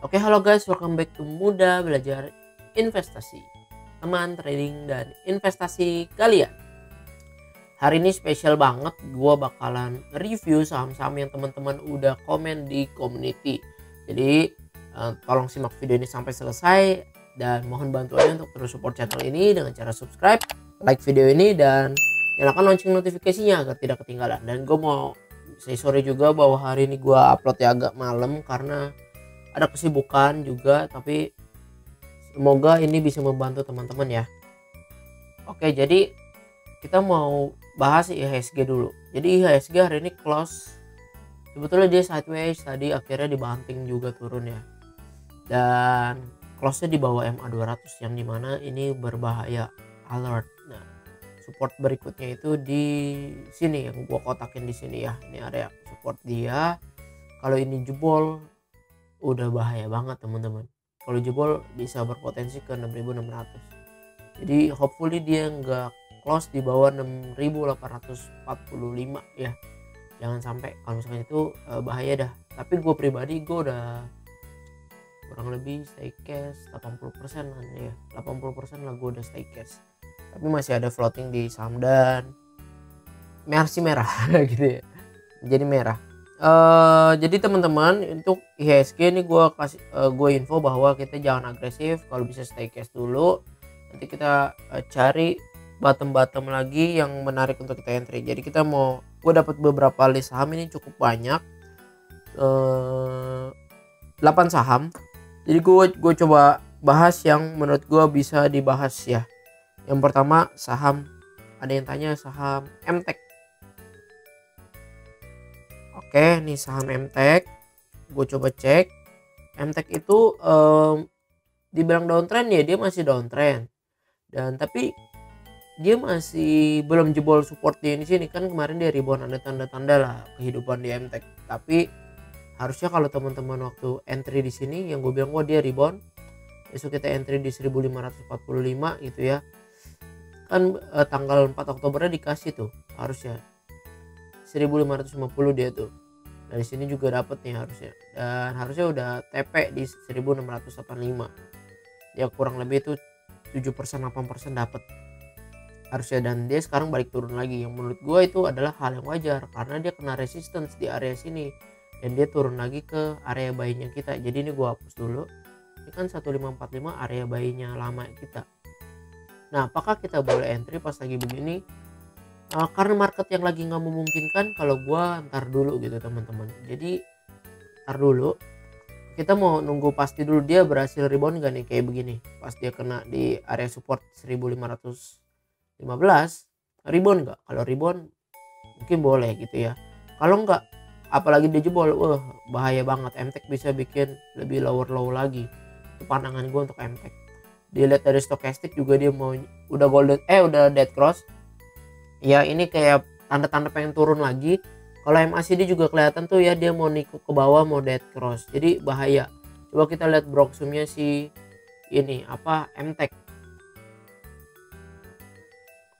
Oke, halo guys, welcome back to Muda Belajar Investasi, teman trading dan investasi kalian. Hari ini spesial banget, gue bakalan review saham-saham yang teman-teman udah komen di community. Jadi tolong simak video ini sampai selesai dan mohon bantuannya untuk terus support channel ini dengan cara subscribe, like video ini, dan nyalakan lonceng notifikasinya agar tidak ketinggalan. Dan gue mau say sorry juga bahwa hari ini gue uploadnya agak malam karena ada kesibukan juga, tapi semoga ini bisa membantu teman-teman ya. Oke, jadi kita mau bahas IHSG dulu. Jadi IHSG hari ini close, sebetulnya dia sideways, tadi akhirnya dibanting juga turun ya, dan close-nya di bawah MA 200 yang dimana ini berbahaya, alert. Nah, support berikutnya itu di sini yang gua kotakin di sini ya, ini area support dia. Kalau ini jebol udah bahaya banget teman-teman. Kalau jebol bisa berpotensi ke 6.600. Jadi hopefully dia nggak close di bawah 6.845 ya. Jangan sampai, kalau misalkan itu bahaya dah. Tapi gue pribadi gue udah kurang lebih stay cash 80% kan ya. 80% lah gue udah stay cash. Tapi masih ada floating di saham dan masih merah gitu ya. Jadi merah. Jadi teman-teman, untuk IHSG ini gue info bahwa kita jangan agresif, kalau bisa stay cash dulu. Nanti kita cari bottom lagi yang menarik untuk kita entry. Jadi gue dapat beberapa list saham, ini cukup banyak, 8 saham. Jadi gue coba bahas yang menurut gue bisa dibahas ya. Yang pertama saham, ada yang tanya saham MTEK. Oke, nih saham MTEK, gue coba cek. MTEK itu dibilang downtrend ya, dia masih downtrend. Dan tapi dia masih belum jebol support di sini kan, kemarin dia rebound, ada tanda-tanda lah kehidupan di MTEK. Tapi harusnya kalau teman-teman waktu entry di sini yang gue bilang dia rebound, besok kita entry di 1545 gitu ya. Kan tanggal 4 Oktobernya dikasih tuh harusnya 1550 dia tuh. Dari sini juga dapat nih harusnya, dan harusnya udah TP di 1685 ya, kurang lebih itu 7% 8% dapat harusnya. Dan dia sekarang balik turun lagi, yang menurut gue itu adalah hal yang wajar karena dia kena resistance di area sini dan dia turun lagi ke area buy-nya kita. Jadi ini gue hapus dulu, ini kan 1545 area buy-nya lama kita. Nah, apakah kita boleh entry pas lagi begini? Karena market yang lagi nggak memungkinkan, kalau gua ntar dulu gitu teman-teman. Jadi ntar dulu, kita mau nunggu pasti dulu dia berhasil rebound gak nih kayak begini. Pas dia kena di area support 1515, rebound nggak? Kalau rebound mungkin boleh gitu ya. Kalau nggak, apalagi dia jebol, bahaya banget. MTEK bisa bikin lebih low lagi. Itu pandangan gua untuk MTEK. Dilihat dari stochastic juga dia udah dead cross. Ya, ini kayak tanda-tanda pengen turun lagi. Kalau MACD juga kelihatan tuh ya, dia mau nikuk ke bawah, mau dead cross, jadi bahaya. Coba kita lihat broksumnya si ini MTEK.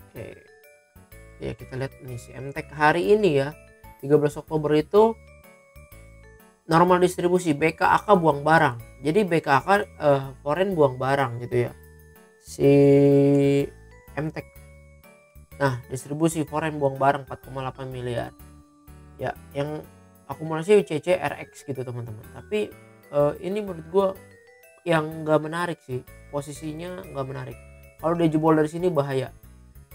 Oke ya, kita lihat ini si MTEK hari ini ya, 13 Oktober itu normal distribusi, BKAK buang barang. Jadi BKAK foreign buang barang gitu ya, si MTEK. Nah, distribusi foreign buang barang 4,8 miliar. Ya, yang akumulasi UCC RX gitu teman-teman. Tapi ini menurut gue yang nggak menarik sih, posisinya nggak menarik. Kalau dia jebol dari sini bahaya.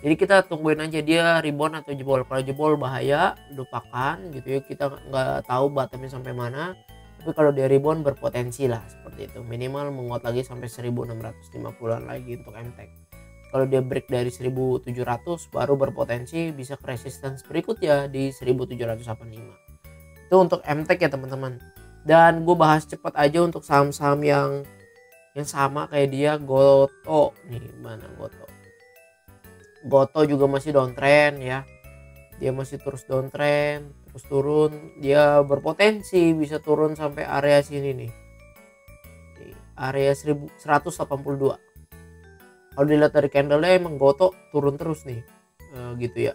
Jadi kita tungguin aja dia rebound atau jebol. Kalau jebol bahaya, lupakan gitu ya. Kita nggak tahu bottomnya sampai mana. Tapi kalau dia rebound berpotensi lah seperti itu. Minimal menguat lagi sampai 1650-an lagi untuk MTEK. Kalau dia break dari 1700 baru berpotensi bisa ke resistance berikutnya di 1785. Itu untuk MTEK ya teman-teman. Dan gue bahas cepat aja untuk saham-saham yang sama kayak dia. Goto nih, mana Goto? Goto juga masih downtrend ya. Dia masih terus downtrend, terus turun. Dia berpotensi bisa turun sampai area sini nih. Di area 1182. Kalau dilihat dari candlenya emang Goto turun terus nih gitu ya,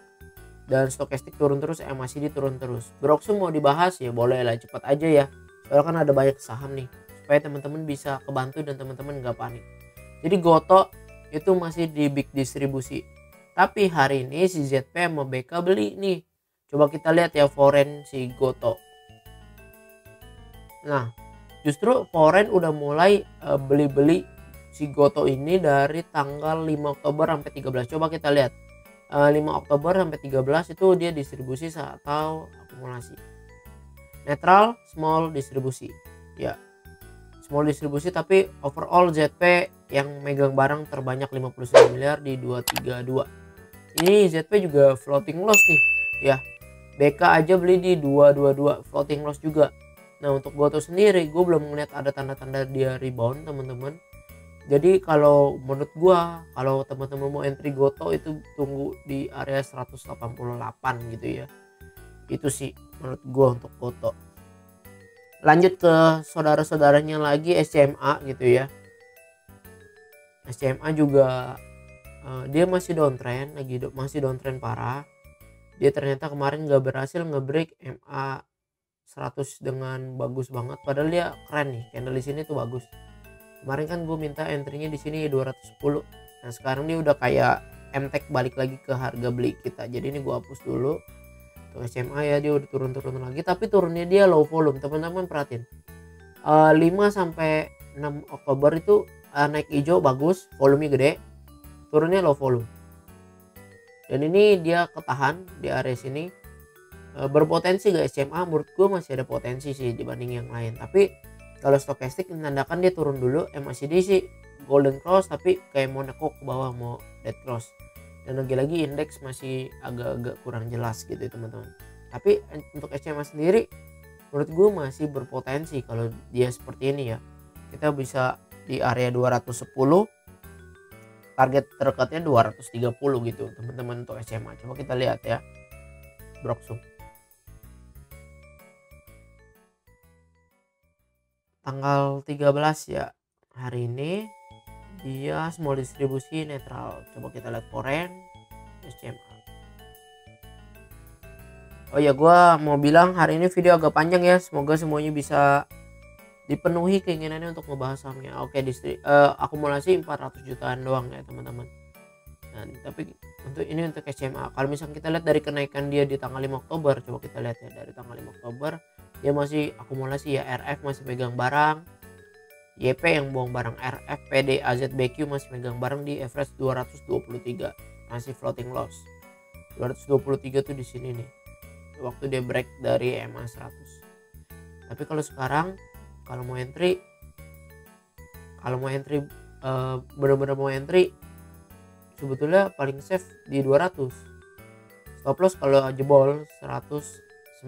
dan stochastic turun terus, MACD turun terus. Broksum mau dibahas ya boleh lah, cepat aja ya, soalnya kan ada banyak saham nih. supaya teman-teman bisa kebantu dan teman-teman nggak panik. Jadi Goto itu masih di big distribusi, tapi hari ini si ZP sama BK beli nih. Coba kita lihat ya foreign si Goto. Nah justru foreign udah mulai beli-beli si Goto ini dari tanggal 5 Oktober sampai 13. Coba kita lihat 5 Oktober sampai 13 itu dia distribusi atau akumulasi. Netral small distribusi ya, small distribusi, tapi overall ZP yang megang barang terbanyak 59 miliar di 232. Ini ZP juga floating loss nih ya, BK aja beli di 222 floating loss juga. Nah untuk Goto sendiri gue belum melihat ada tanda-tanda dia rebound teman-teman. Jadi kalau menurut gue, kalau teman-teman mau entry Goto itu tunggu di area 188 gitu ya. Itu sih menurut gue untuk Goto. Lanjut ke saudara-saudaranya lagi SCMA gitu ya. SCMA juga dia masih downtrend, masih downtrend parah. Dia ternyata kemarin gak berhasil ngebreak MA 100 dengan bagus banget, padahal dia keren nih, candle di sini tuh bagus. Kemarin kan gue minta entry-nya di sini 210. Nah sekarang dia udah kayak MTEK balik lagi ke harga beli kita. Jadi ini gue hapus dulu. Untuk SMA ya dia udah turun lagi, tapi turunnya dia low volume. Teman-teman perhatiin 5 sampai 6 Oktober itu naik hijau bagus, volumenya gede, turunnya low volume. Dan ini dia ketahan di area sini. Berpotensi gak SMA? Menurut gue masih ada potensi sih dibanding yang lain. Tapi kalau stokastik menandakan dia turun dulu. MACD sih golden cross tapi kayak mau nekuk ke bawah, mau dead cross. Dan lagi-lagi indeks masih agak-agak kurang jelas gitu ya teman-teman. Tapi untuk SMA sendiri menurut gue masih berpotensi kalau dia seperti ini ya. Kita bisa di area 210, target terdekatnya 230 gitu teman-teman untuk SMA. Coba kita lihat ya Broksum. Tanggal 13 ya, hari ini dia small distribusi netral. Coba kita lihat foreign SCMA. Oh ya, gue mau bilang hari ini video agak panjang ya, semoga semuanya bisa dipenuhi keinginannya untuk ngebahas sahamnya. Oke, akumulasi 400 jutaan doang ya teman-teman. Nah, tapi untuk SCMA, kalau misalnya kita lihat dari kenaikan dia di tanggal 5 Oktober, coba kita lihat ya dari tanggal 5 Oktober dia masih akumulasi ya, RF masih megang barang, YP yang buang barang, RF, PD, AZBQ masih megang barang di average 223, masih floating loss. 223 tuh di sini nih, waktu dia break dari MA 100. Tapi kalau sekarang kalau mau entry bener-bener mau entry sebetulnya paling safe di 200. Stop loss kalau jebol 190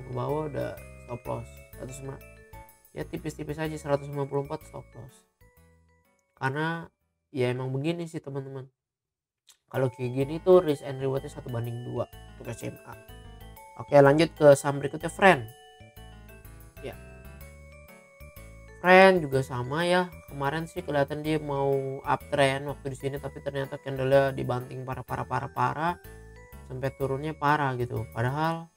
ke bawah udah stop loss. 100 ya tipis-tipis aja 194 stop loss. Karena ya emang begini sih teman-teman. Kalau kayak gini tuh risk and rewardnya 1:2 untuk SMA. Oke, lanjut ke saham berikutnya Friend. Ya, Friend juga sama ya. Kemarin sih kelihatan dia mau uptrend waktu di sini, tapi ternyata candlenya dibanting parah sampai turunnya parah gitu. Padahal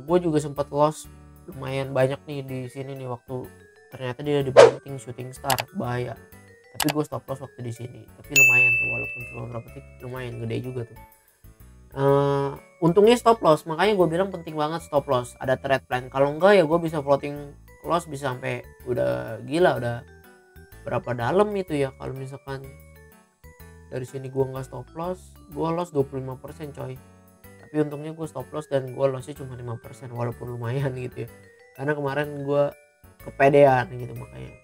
gue juga sempat loss lumayan banyak nih di sini nih waktu ternyata dia dibanting shooting star, bahaya. Tapi gue stop loss waktu di sini, tapi lumayan tuh walaupun cuma berapa titik, lumayan gede juga tuh. Untungnya stop loss, makanya gue bilang penting banget stop loss, ada trade plan. Kalau enggak ya gue bisa floating loss bisa sampai udah gila, udah berapa dalam itu ya. Kalau misalkan dari sini gue nggak stop loss, gue loss 25% coy. Tapi untungnya gue stop loss dan gue lossnya cuma 5%, walaupun lumayan gitu ya, karena kemarin gue kepedean gitu makanya.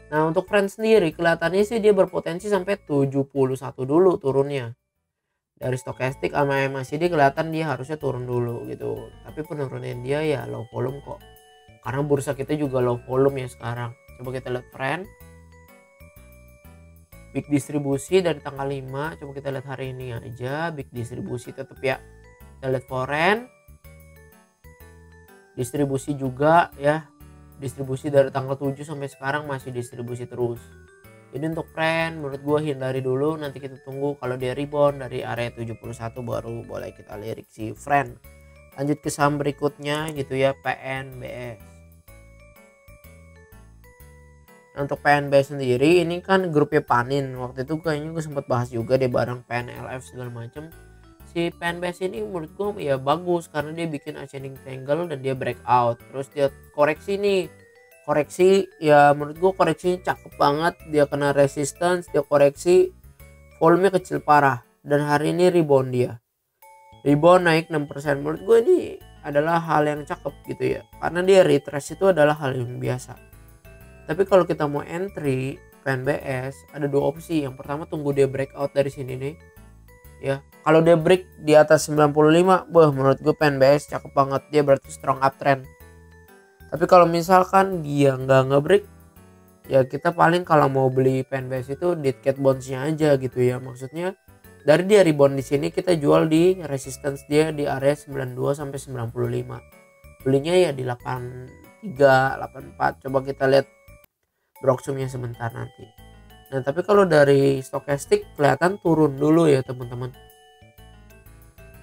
Nah untuk Friend sendiri kelihatannya sih dia berpotensi sampai 71 dulu turunnya. Dari stokastik sama MACD kelihatan dia harusnya turun dulu gitu, tapi penurunan dia ya low volume kok, karena bursa kita juga low volume ya sekarang. Coba kita lihat Friend big distribusi dari tanggal 5. Coba kita lihat hari ini aja, big distribusi tetap ya. Kita lihat foreign distribusi juga ya, distribusi dari tanggal 7 sampai sekarang masih distribusi terus. Jadi untuk Friend menurut gue hindari dulu, nanti kita tunggu kalau dia rebound dari area 71 baru boleh kita lirik si Friend. Lanjut ke saham berikutnya gitu ya, PNBS. Nah, untuk PNB sendiri ini kan grupnya Panin. Waktu itu kayaknya gue sempat bahas juga deh bareng PNLF segala macem. Si PNBS ini menurut gue ya bagus karena dia bikin ascending triangle dan dia breakout. Terus dia koreksi nih. Koreksi ya menurut gue koreksinya cakep banget. Dia kena resistance, dia koreksi, volume kecil parah. Dan hari ini rebound dia. Rebound naik 6%. Menurut gue ini adalah hal yang cakep gitu ya. Karena dia retrace itu adalah hal yang biasa. Tapi kalau kita mau entry PNBS ada dua opsi. Yang pertama tunggu dia breakout dari sini nih. Ya, kalau dia break di atas 95, menurut gue PNBS cakep banget. Dia berarti strong uptrend. Tapi kalau misalkan dia nggak nge-break, ya kita paling kalau mau beli PNBS itu dead cat bounce-nya aja gitu ya. Maksudnya dari dia rebound di sini kita jual di resistance dia di area 92 sampai 95. Belinya ya di 83, 84. Coba kita lihat broksumnya sebentar nanti. Nah, tapi kalau dari stokastik kelihatan turun dulu ya teman-teman.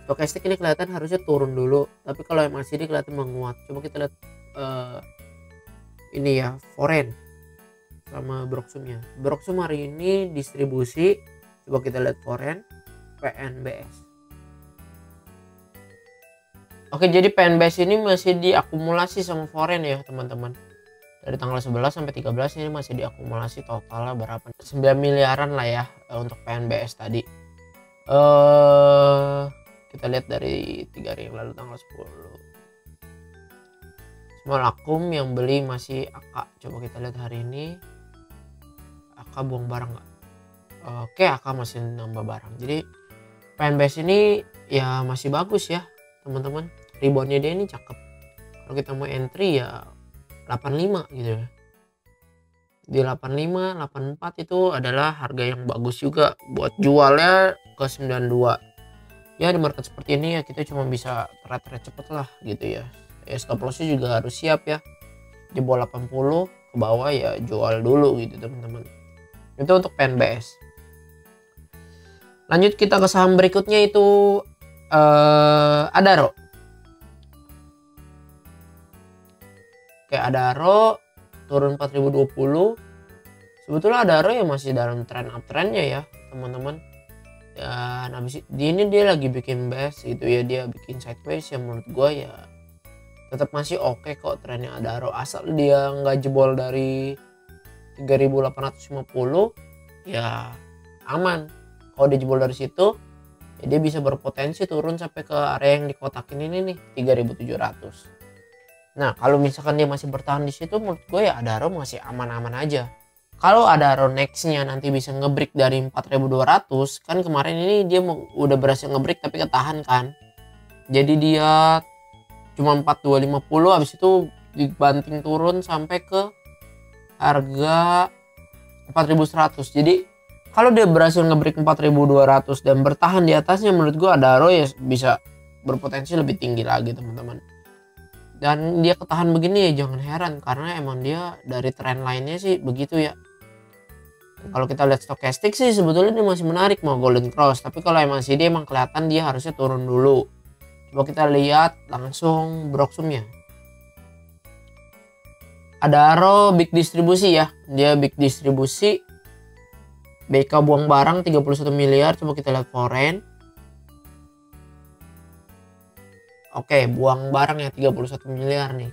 Stokastik ini kelihatan harusnya turun dulu, tapi kalau MACD kelihatan menguat. Coba kita lihat ini ya, foreign sama broksumnya. Broksum hari ini distribusi. Coba kita lihat foreign PNBS. Oke, jadi PNBS ini masih diakumulasi sama foreign ya teman-teman. Dari tanggal 11 sampai 13 ini masih diakumulasi totalnya berapa? 9 miliaran lah ya untuk PNBS tadi. Kita lihat dari 3 hari yang lalu tanggal 10. Small akum yang beli masih AK. Coba kita lihat hari ini. AK buang barang nggak? Oke, AK masih nambah barang. Jadi PNBS ini ya masih bagus ya teman-teman. Reboundnya dia ini cakep. Kalau kita mau entry ya 85 gitu ya. Di 85, 84 itu adalah harga yang bagus juga buat jualnya ke 92. Ya di market seperti ini ya kita cuma bisa trade cepet lah gitu ya. Stop lossnya juga harus siap ya. Jebol 80 ke bawah ya jual dulu gitu teman-teman. Itu untuk PNBS. Lanjut kita ke saham berikutnya itu Adaro. Oke, Adaro turun 4020. Sebetulnya Adaro ya masih dalam tren uptrendnya ya teman-teman. Dan habis ini dia lagi bikin base gitu ya, dia bikin sideways yang menurut gua ya tetap masih oke kok trennya Adaro, asal dia nggak jebol dari 3850 ya aman. Kalau dia jebol dari situ ya dia bisa berpotensi turun sampai ke area yang dikotakin ini nih 3700. Nah, kalau misalkan dia masih bertahan di situ, menurut gue ya Adaro masih aman-aman aja. Kalau Adaro nextnya nanti bisa ngebreak dari 4200, kan kemarin ini dia udah berhasil ngebreak tapi ketahan kan. Jadi dia cuma 4250, habis itu dibanting turun sampai ke harga 4100. Jadi kalau dia berhasil ngebreak 4200 dan bertahan di atasnya, menurut gue Adaro ya bisa berpotensi lebih tinggi lagi teman-teman. Dan dia ketahan begini ya jangan heran, karena emang dia dari tren lainnya sih begitu ya. Kalau kita lihat stokastik sih sebetulnya dia masih menarik mau golden cross, tapi kalau emang sih dia emang kelihatan dia harusnya turun dulu. Coba kita lihat langsung broksumnya. Adaro big distribusi ya, dia big distribusi. BK buang barang 31 miliar. Coba kita lihat foreign. Oke, buang barang ya 31 miliar nih.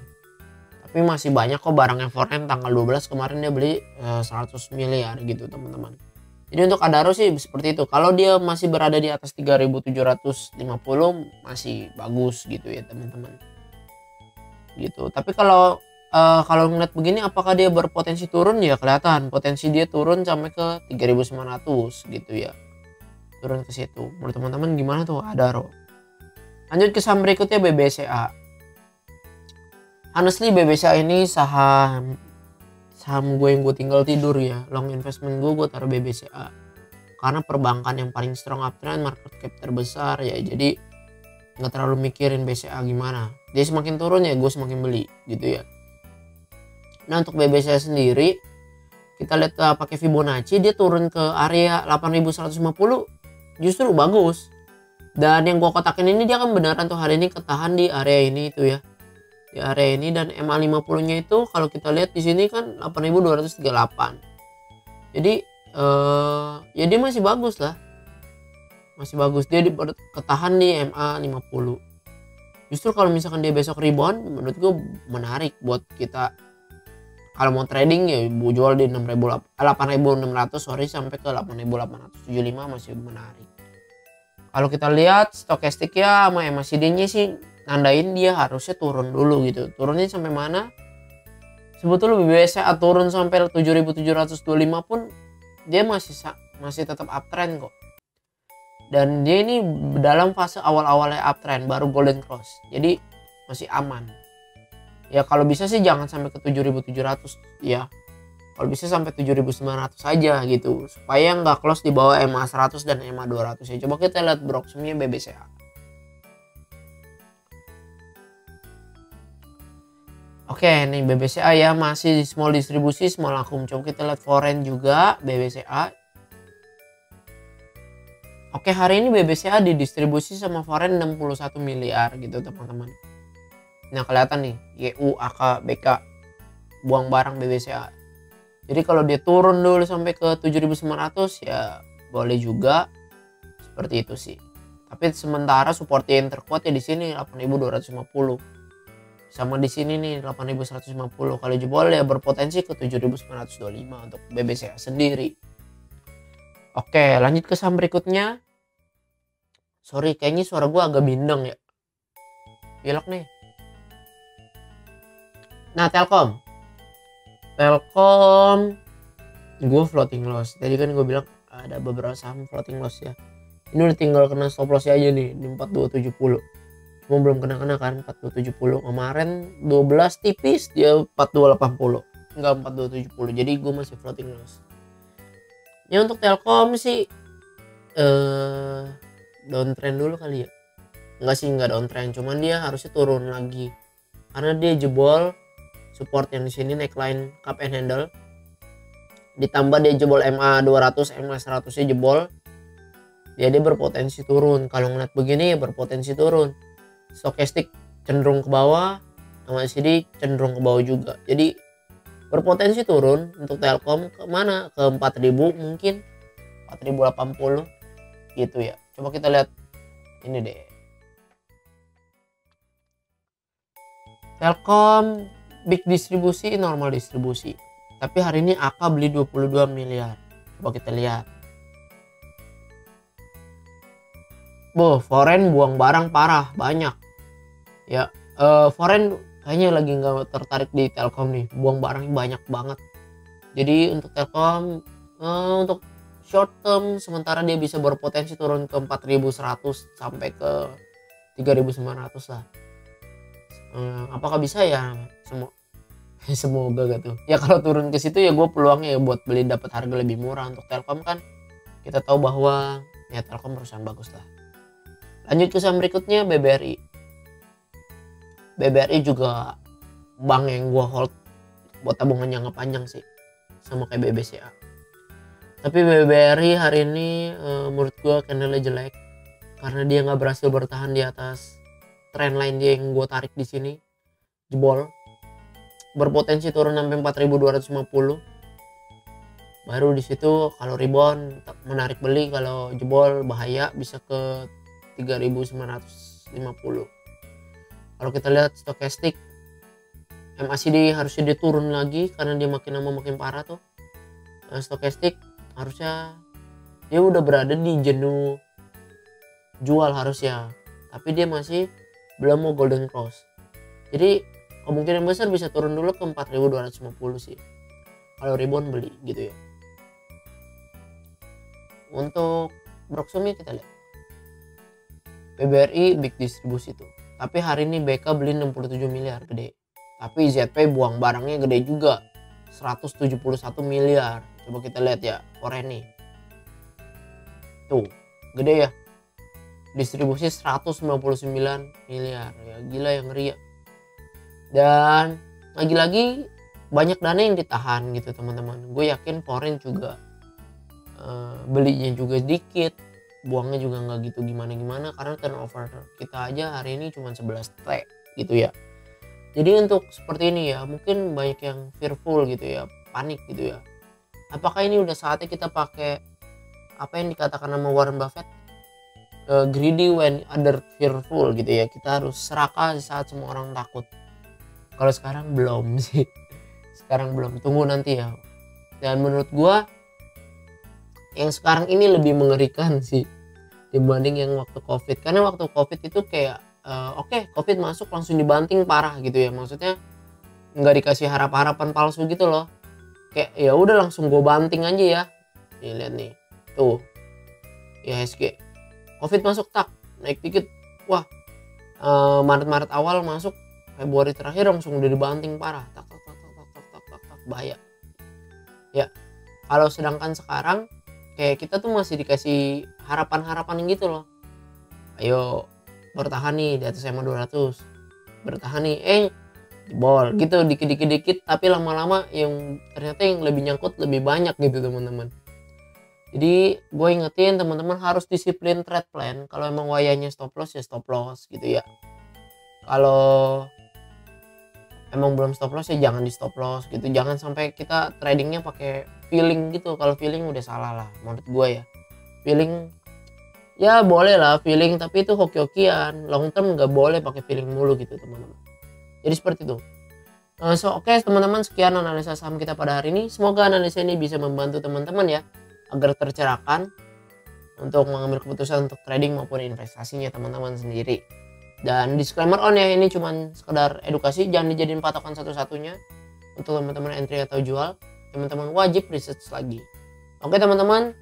Tapi masih banyak kok barang yang foreign. Tanggal 12 kemarin dia beli 100 miliar gitu teman-teman. Jadi untuk Adaro sih seperti itu. Kalau dia masih berada di atas 3750 masih bagus gitu ya teman-teman. Gitu. Tapi kalau ngeliat begini apakah dia berpotensi turun, ya kelihatan potensi dia turun sampai ke 3900 gitu ya. Turun ke situ. Menurut teman-teman gimana tuh Adaro? Lanjut ke saham berikutnya BBCA. Honestly BBCA ini saham gue yang gue tinggal tidur ya. Long investment gue taruh BBCA. Karena perbankan yang paling strong uptrend, market cap terbesar ya. Jadi nggak terlalu mikirin BCA gimana. Dia semakin turun ya gue semakin beli gitu ya. Nah untuk BBCA sendiri kita lihat pakai Fibonacci, dia turun ke area 8150 justru bagus. Dan yang gue kotakin ini dia kan beneran tuh hari ini ketahan di area ini itu ya. di area ini, dan MA50 nya itu kalau kita lihat di sini kan 8.238. Jadi ya dia masih bagus lah, masih bagus, dia ketahan di MA50. Justru kalau misalkan dia besok rebound, menurut gue menarik buat kita kalau mau trading ya jual di 8.600 sampai ke 8.875 masih menarik. Kalau kita lihat stokastik ya sama MACD nya sih nandain dia harusnya turun dulu gitu. Turunnya sampai mana? Sebetulnya BBSA turun sampai 7.725 pun dia masih tetap uptrend kok. Dan dia ini dalam fase awal-awalnya uptrend, baru golden cross. Jadi masih aman. Ya kalau bisa sih jangan sampai ke 7.700 ya. Kalau bisa sampai 7.900 saja gitu, supaya nggak close di bawah MA 100 dan MA 200 ya. Coba kita lihat broksumnya BBCA. Oke, nih BBCA ya masih small distribusi, small akum. Coba kita lihat foreign juga BBCA. Oke, hari ini BBCA didistribusi sama foreign 61 miliar gitu teman-teman. Nah kelihatan nih YU, AK, BK buang barang BBCA. Jadi kalau dia turun dulu sampai ke 7.900 ya boleh juga seperti itu sih. Tapi sementara support yang terkuat ya di sini 8.250. Sama di sini nih 8.150. Kalau jebol ya berpotensi ke 7.925 untuk BBCA sendiri. Oke, lanjut ke saham berikutnya. Sorry, kayaknya suara gue agak bindeng ya. Pilek nih. Nah, Telkom gue floating loss. Tadi kan gue bilang ada beberapa saham floating loss ya. Ini udah tinggal kena stop loss aja nih di 4270. Cuma belum kena kan 4270. Kemarin 12 tipis dia 4280. Enggak 4270. Jadi gue masih floating loss. Ya untuk Telkom sih downtrend dulu kali ya. Enggak downtrend, cuman dia harusnya turun lagi. Karena dia jebol support yang di sini neckline cup and handle, ditambah dia jebol MA 200, MA 100 nya jebol, dia berpotensi turun. Kalau ngeliat begini ya berpotensi turun. Stokastik cenderung ke bawah, MACD cenderung ke bawah juga. Jadi berpotensi turun untuk Telkom ke mana? Ke 4.000 mungkin, 4.080 gitu ya. Coba kita lihat ini deh. Telkom big distribusi, normal distribusi. Tapi hari ini AK beli 22 miliar. Coba kita lihat. Foreign buang barang parah, banyak. Ya, foreign kayaknya lagi nggak tertarik di Telkom nih. Buang barang banyak banget. Jadi untuk Telkom, untuk short term sementara dia bisa berpotensi turun ke 4.100 sampai ke 3.900 lah. Apakah bisa ya? Semoga gitu ya. Kalau turun ke situ ya gue peluangnya ya buat beli dapat harga lebih murah. Untuk Telkom kan kita tahu bahwa ya Telkom perusahaan bagus lah. Lanjut ke saham berikutnya BBRI. BBRI juga bank yang gue hold buat tabungan jangka panjang sih, sama kayak BBCA. Tapi BBRI hari ini menurut gue candlenya jelek karena dia nggak berhasil bertahan di atas trend line dia yang gue tarik di sini, jebol. Berpotensi turun sampai 4.250. Baru di situ kalau rebound menarik beli, kalau jebol bahaya bisa ke 3.950. Kalau kita lihat stokastik MACD harusnya dia turun lagi karena dia makin lama makin parah tuh. Stokastik harusnya dia udah berada di jenuh jual harusnya, tapi dia masih belum mau golden cross. Jadi kemungkinan besar bisa turun dulu ke 4.250 sih. Kalau rebound beli gitu ya. Untuk broksumnya kita lihat. BBRI big distribusi tuh. Tapi hari ini BK beli 67 miliar, gede. Tapi ZP buang barangnya gede juga, 171 miliar. Coba kita lihat ya, foreign nih. Tuh, gede ya. Distribusi 199 miliar. Ya gila yang ngeri ya. Dan lagi-lagi banyak dana yang ditahan gitu teman-teman. Gue yakin foreign juga belinya juga sedikit, buangnya juga nggak gitu gimana-gimana karena turnover kita aja hari ini cuma 11 T gitu ya. Jadi untuk seperti ini ya, mungkin banyak yang fearful gitu ya, panik gitu ya. Apakah ini udah saatnya kita pakai apa yang dikatakan sama Warren Buffett, greedy when other fearful gitu ya. Kita harus serakah di saat semua orang takut. Kalau sekarang belum sih. Sekarang belum, tunggu nanti ya. Dan menurut gua yang sekarang ini lebih mengerikan sih dibanding yang waktu Covid. Karena waktu Covid itu kayak oke, Covid masuk langsung dibanting parah gitu ya. Maksudnya nggak dikasih harapan palsu gitu loh. Kayak ya udah langsung gue banting aja ya. Nih lihat nih. Tuh. IHSG. Covid masuk tak, naik dikit. Wah, Maret awal masuk, Februari terakhir langsung udah dibanting parah. Tak, bahaya. Ya, kalau sedangkan sekarang kayak kita tuh masih dikasih harapan gitu loh. Ayo bertahan nih di atas SMA 200. Bertahan nih, jebol gitu dikit tapi lama-lama yang ternyata yang lebih nyangkut lebih banyak gitu teman-teman. Jadi gue ingetin teman-teman harus disiplin trade plan. Kalau emang wayanya stop loss ya stop loss gitu ya. Kalau emang belum stop loss ya jangan di stop loss gitu. Jangan sampai kita tradingnya pakai feeling gitu. Kalau feeling udah salah lah menurut gue ya. Feeling ya boleh lah feeling, tapi itu hoki-hokian. Long term nggak boleh pakai feeling mulu gitu teman-teman. Jadi seperti itu. Oke, teman-teman, sekian analisa saham kita pada hari ini. Semoga analisa ini bisa membantu teman-teman ya agar tercerahkan untuk mengambil keputusan untuk trading maupun investasinya teman-teman sendiri. Dan disclaimer on ya, ini cuman sekedar edukasi, jangan dijadiin patokan satu-satunya untuk teman-teman entry atau jual. Teman-teman wajib research lagi. Oke teman-teman,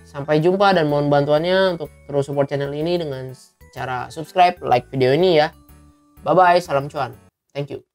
sampai jumpa dan mohon bantuannya untuk terus support channel ini dengan cara subscribe, like video ini ya. Bye bye, salam cuan. Thank you.